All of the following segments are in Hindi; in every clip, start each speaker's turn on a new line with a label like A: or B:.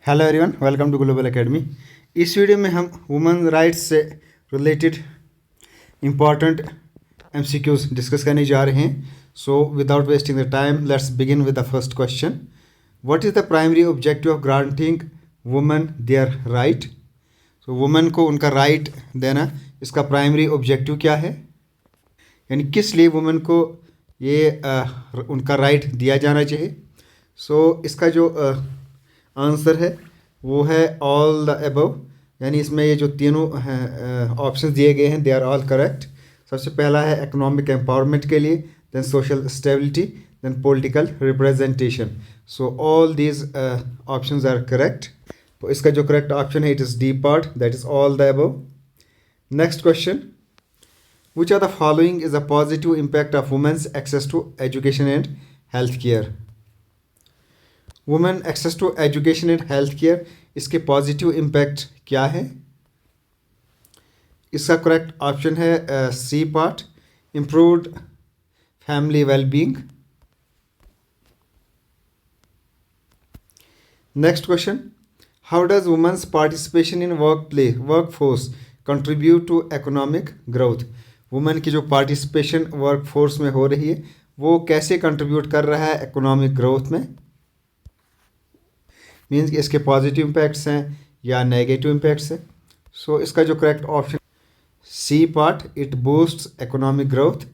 A: Hello everyone, welcome to global academy. इस वीडियो में हम वुमेन राइट्स से रिलेटेड इम्पॉर्टेंट एमसीक्यूज डिस्कस करने जा रहे हैं। So without wasting the time, let's begin with the first question. What is the primary objective of granting women their right? So women को उनका राइट देना, इसका प्राइमरी ऑब्जेक्टिव क्या है, यानी किस लिए वुमेन को ये उनका राइट दिया जाना चाहिए। सो इसका जो आंसर है वो है ऑल द अबव, यानी इसमें ये जो तीनों ऑप्शन दिए गए हैं दे आर ऑल करेक्ट। सबसे पहला है इकोनॉमिक एम्पावरमेंट के लिए, then social stability, then political representation. So all these options are correct. तो इसका जो करेक्ट ऑप्शन है it is D part, that is all the above. Next question, which of the following is a positive impact of women's access to education and health care? Women access to education and health care, इसके पॉजिटिव इम्पैक्ट क्या है? इसका करेक्ट ऑप्शन है C part, improved family wellbeing. Next question, how does women's participation in workforce contribute to economic growth? Women की जो पार्टिसिपेशन वर्कफोर्स में हो रही है वो कैसे कंट्रीब्यूट कर रहा है इकोनॉमिक ग्रोथ में? मीन्स कि इसके पॉजिटिव इम्पैक्ट्स हैं या नेगेटिव इम्पैक्ट्स हैं। सो इसका जो correct option C part, it boosts economic growth,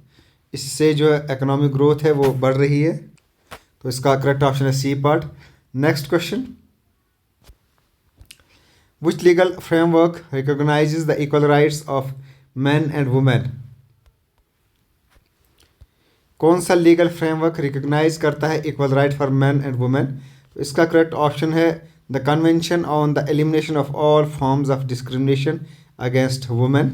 A: इससे जो इकोनॉमिक ग्रोथ है वो बढ़ रही है। तो इसका करेक्ट ऑप्शन है C part. Next question, which legal framework recognizes the equal rights of man and women? कौन सा लीगल फ्रेमवर्क रिकॉग्नाइज करता है equal right for man and women? तो इसका करेक्ट ऑप्शन है the convention on the elimination of all forms of discrimination against women.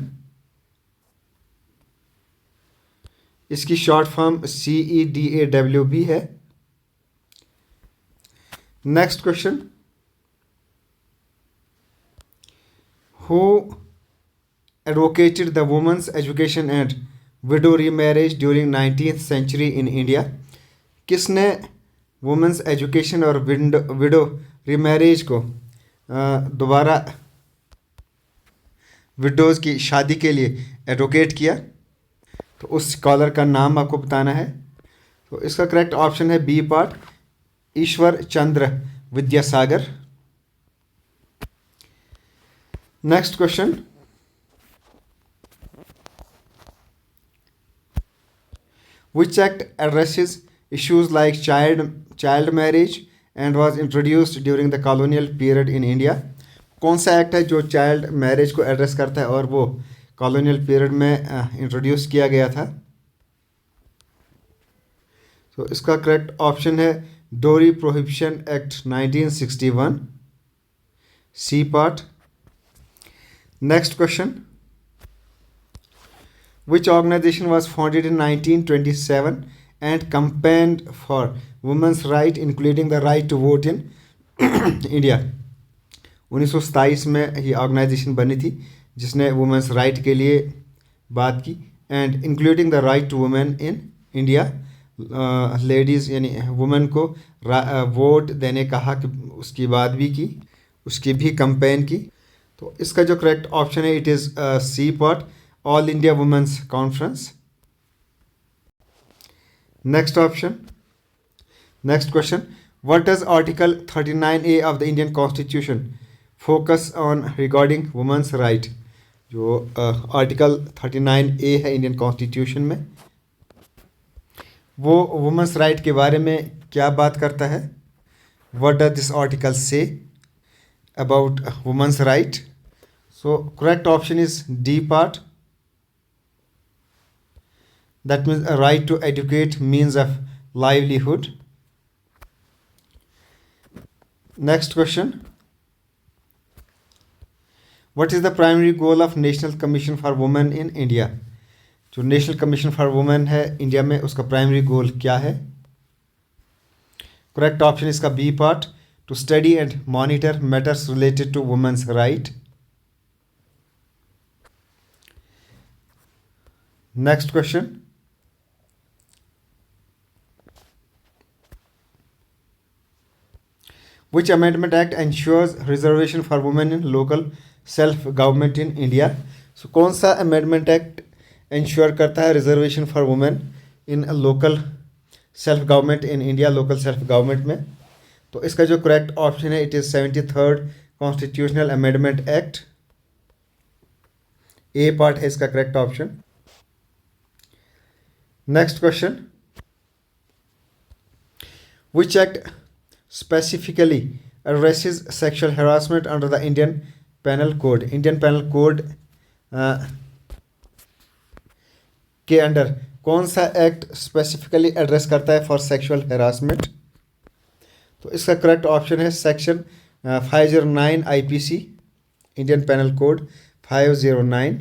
A: इसकी शॉर्ट फॉर्म CEDAW है। Next question, who advocated the women's education and widow remarriage during 19th century in India? किसने वुमेन्स एजुकेशन और विडो रीमैरिज को दोबारा विडोज़ की शादी के लिए एडवोकेट किया? तो उस स्कॉलर का नाम आपको बताना है। तो इसका करेक्ट ऑप्शन है B part, Ishwar Chandra Vidyasagar. Next question, which act addresses issues like child marriage and was introduced during the colonial period in India? कौन सा एक्ट है जो चाइल्ड मैरिज को एड्रेस करता है और वो कॉलोनियल पीरियड में इंट्रोड्यूस किया गया था? तो इसका करेक्ट ऑप्शन है dowry prohibition act 1961, C part. Next question, which organization was founded in 1927 and campaigned for women's right including the right to vote in India? 1927 में ये ऑर्गेनाइजेशन बनी थी जिसने वुमेंस राइट के लिए बात की and including the right to women in India. Ladies यानी वुमेन को वोट देने का हक, उसकी बात भी की, उसकी भी कंपेन की। तो इसका जो करेक्ट ऑप्शन है it is C part, all India women's conference. Next option, next question, what does article 39A of the Indian constitution focus on regarding women's right? जो आर्टिकल 39A है इंडियन कॉन्स्टिट्यूशन में, वो वुमेन्स राइट के बारे में क्या बात करता है? What does this article say about women's right? So correct option is D part, that means a right to educate means of livelihood. Next question, what is the primary goal of National Commission for Women in India? जो नेशनल कमीशन फॉर वुमेन है इंडिया में, उसका प्राइमरी गोल क्या है? करेक्ट ऑप्शन इसका B part, to study and monitor matters related to women's right. Next question, which amendment act ensures reservation for women in local self government in India. So कौन सा अमेंडमेंट एक्ट इंश्योर करता है reservation for women in local self government in India, local self government में? तो इसका जो करेक्ट ऑप्शन है it is 73rd constitutional amendment act. A part है इसका correct option. Next question, which act specifically addresses sexual harassment under the Indian penal code? Indian penal code के अंडर कौन सा एक्ट स्पेसिफिकली एड्रेस करता है फॉर सेक्सुअल हरासमेंट? तो इसका करेक्ट ऑप्शन है सेक्शन 509 IPC, Indian penal code 509।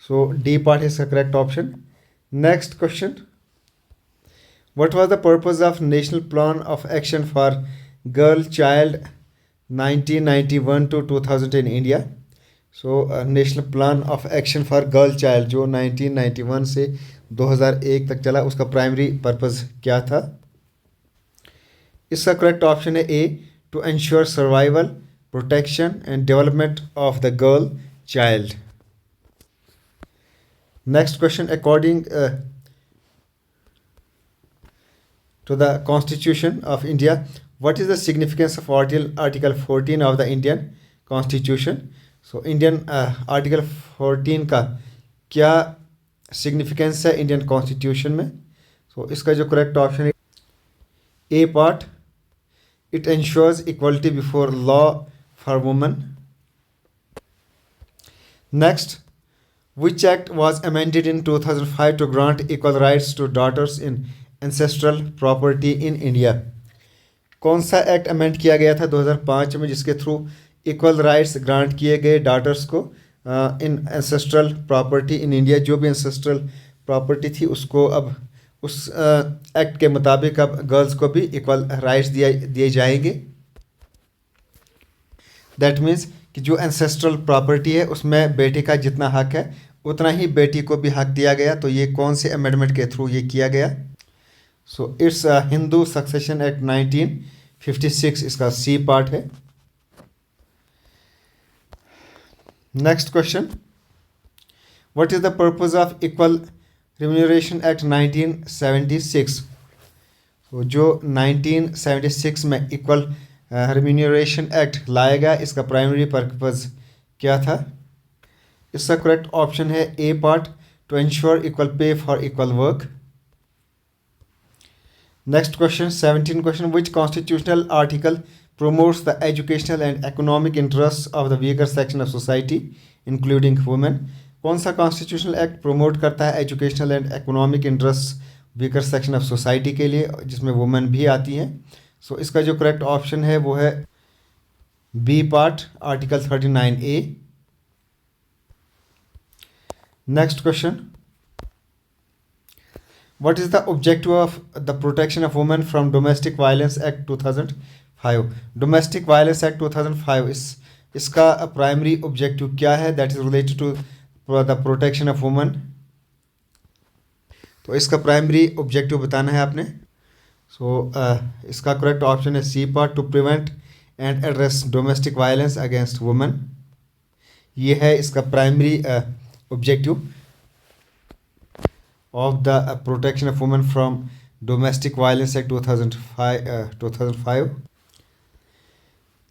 A: So D part है इसका correct option. Next question, what was the purpose of national plan of action for girl child 1991 to 2000 in India? So national plan of action for girl child जो 1991 से 2001 तक चला, उसका प्राइमरी पर्पस क्या था? इसका करेक्ट ऑप्शन है A, to ensure survival, protection and development of the girl child. Next question, according to the constitution of India, what is the significance of article 14 of the Indian constitution? So Indian article 14 का क्या सिग्निफिकेंस है इंडियन कॉन्स्टिट्यूशन में? सो इसका जो करेक्ट ऑप्शन है A part, it ensures equality before law for women. Next, which act was amended in 2005 to grant equal rights to daughters in ancestral property in India? कौन सा एक्ट अमेंड किया गया था 2005 में जिसके थ्रू इक्वल राइट्स ग्रांट किए गए डॉटर्स को इन एंसेस्ट्रल प्रॉपर्टी इन इंडिया? जो भी एंसेस्ट्रल प्रॉपर्टी थी उसको अब उस एक्ट के मुताबिक अब गर्ल्स को भी इक्वल राइट्स दिए जाएंगे। दैट मीन्स कि जो एंसेस्ट्रल प्रॉपर्टी है उसमें बेटे का जितना हक है उतना ही बेटी को भी हक दिया गया। तो ये कौन से अमेंडमेंट के थ्रू ये किया गया? So it's Hindu succession act 1956, इसका सी पार्ट है। Next question, what is the purpose of equal remuneration act 1976? तो जो 1976 में इक्वल रिम्यूनरेशन एक्ट लाया गया, इसका प्राइमरी पर्पस क्या था? इसका करेक्ट ऑप्शन है A part, to ensure equal pay for equal work. Next question, 17 question, which constitutional article promotes the educational and economic interests of the weaker section of society including women? कौन सा कॉन्स्टिट्यूशनल एक्ट प्रोमोट करता है educational and economic interest weaker section of society के लिए जिसमें वुमेन भी आती हैं? सो इसका जो करेक्ट ऑप्शन है वो है B part, article 39A। Next question, what is the objective of the protection of women from domestic violence act 2005? Domestic violence act 2005 इसका प्राइमरी ऑब्जेक्टिव क्या है? That is related to the protection of women. तो इसका प्राइमरी ऑब्जेक्टिव बताना है आपने। सो इसका करेक्ट ऑप्शन है C part, to prevent and address domestic violence against women. ये है इसका primary objective of the protection of women from domestic violence act 2005।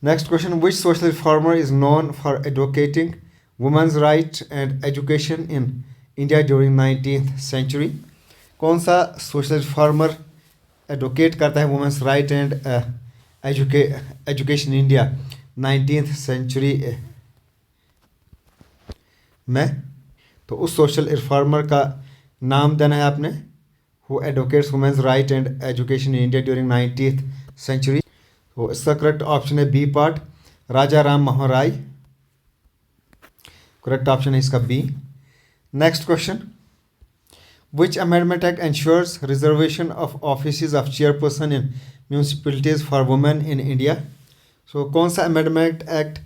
A: Next question, which social reformer is known for advocating women's rights and education in India during 19th century? कौन सा सोशल रिफॉर्मर एडवोकेट करता है women's right and education India 19th century में? तो उस सोशल रिफॉर्मर का नाम देना है आपने, who advocates women's right and education in India during 19th century. तो इसका करेक्ट ऑप्शन है B part, Raja Ram Mohan Roy. Correct option है इसका B. Next question, which amendment act ensures reservation of offices of chairperson in municipalities for women in India? So कौन सा अमेंडमेंट एक्ट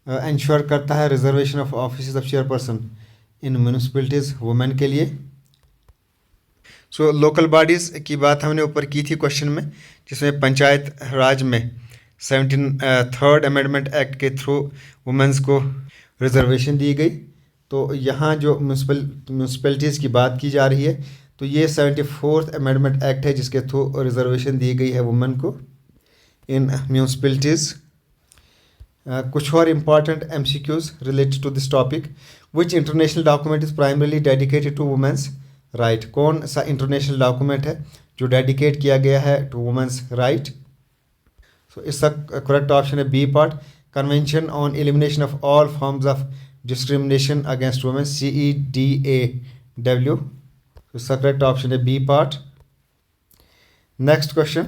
A: एंश्योर करता है reservation of offices of chairperson in municipalities women के लिए? सो लोकल बॉडीज़ की बात हमने ऊपर की थी क्वेश्चन में, जिसमें पंचायत राज में 73rd अमेंडमेंट एक्ट के थ्रू वुमेंस को रिजर्वेशन दी गई। तो यहाँ जो म्यूनसिपैलिटीज़ की बात की जा रही है, तो ये 74th अमेंडमेंट एक्ट है जिसके थ्रू रिजर्वेशन दी गई है वुमेन को इन म्यूनसिपैलिटीज़। कुछ और important MCQs related to this topic. Which international document is primarily dedicated to women's right? कौन सा इंटरनेशनल डॉक्यूमेंट है जो डेडिकेट किया गया है टू वुमेंस राइट? सो इसका करेक्ट ऑप्शन है B part, convention on elimination of all forms of discrimination against women, CEDAW। इसका करेक्ट ऑप्शन है B part. Next question,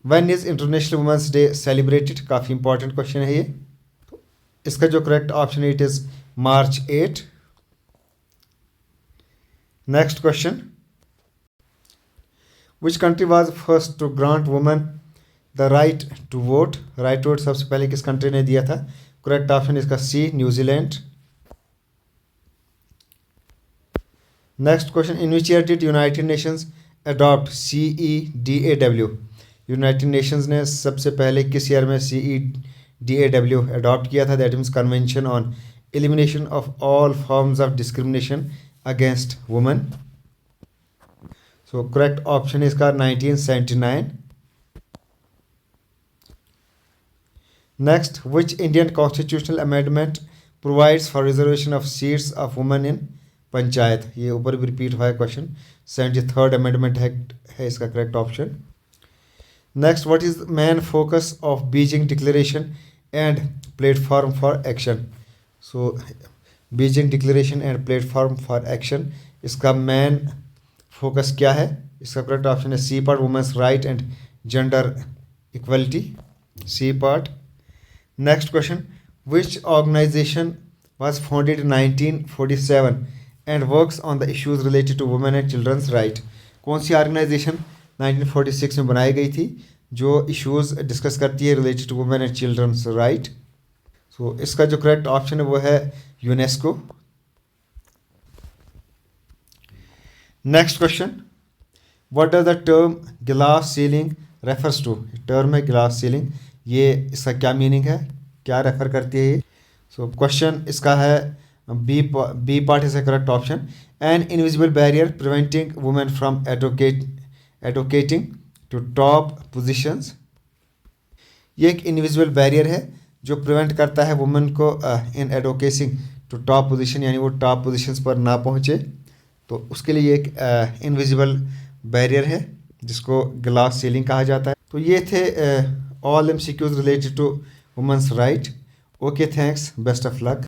A: when is international women's day celebrated? काफ़ी इंपॉर्टेंट क्वेश्चन है ये। तो इसका जो करेक्ट ऑप्शन है it is March 8। Next question, which country was first to grant women the right to vote? Right to vote सबसे पहले किस कंट्री ने दिया था? करेक्ट ऑप्शन इसका C, New Zealand. Next question, in which year did United Nations adopt CEDAW? United Nations ने सबसे पहले किस ईयर में CEDAW अडॉप्ट किया था? That means convention on elimination of all forms of discrimination against women. So correct option इसका 1979। Next, which Indian constitutional amendment provides for reservation of seats of women in panchayat? ये ऊपर भी रिपीट हुआ है क्वेश्चन। 73rd अमेंडमेंट है इसका correct option. Next, what is main focus of Beijing declaration and platform for action? So Beijing declaration and platform for action, इसका मेन फोकस क्या है? इसका करेक्ट ऑप्शन है C part, women's right and gender equality, C part. Next question, which organization was founded in 1947 and works on the issues related to women and children's right? कौन सी ऑर्गेनाइजेशन 1946 में बनाई गई थी जो इश्यूज डिस्कस करती है related to women and children's right? So इसका जो करेक्ट ऑप्शन है वो है UNESCO. Next question, what does the term glass ceiling refers to? Term है गिलास सीलिंग, ये इसका क्या मीनिंग है, क्या रेफर करती है ये? सो क्वेश्चन इसका है B part is correct option, an invisible barrier preventing women from advocating to top positions. ये एक इनविजिबल बैरियर है जो प्रिवेंट करता है वुमेन को इन एडवोकेसिंग टू टॉप पोजीशन, यानी वो टॉप पोजीशंस पर ना पहुँचे। तो उसके लिए एक इनविजिबल बैरियर है जिसको ग्लास सीलिंग कहा जाता है। तो ये थे all MCQs related to women's right. Okay, thanks, best of luck.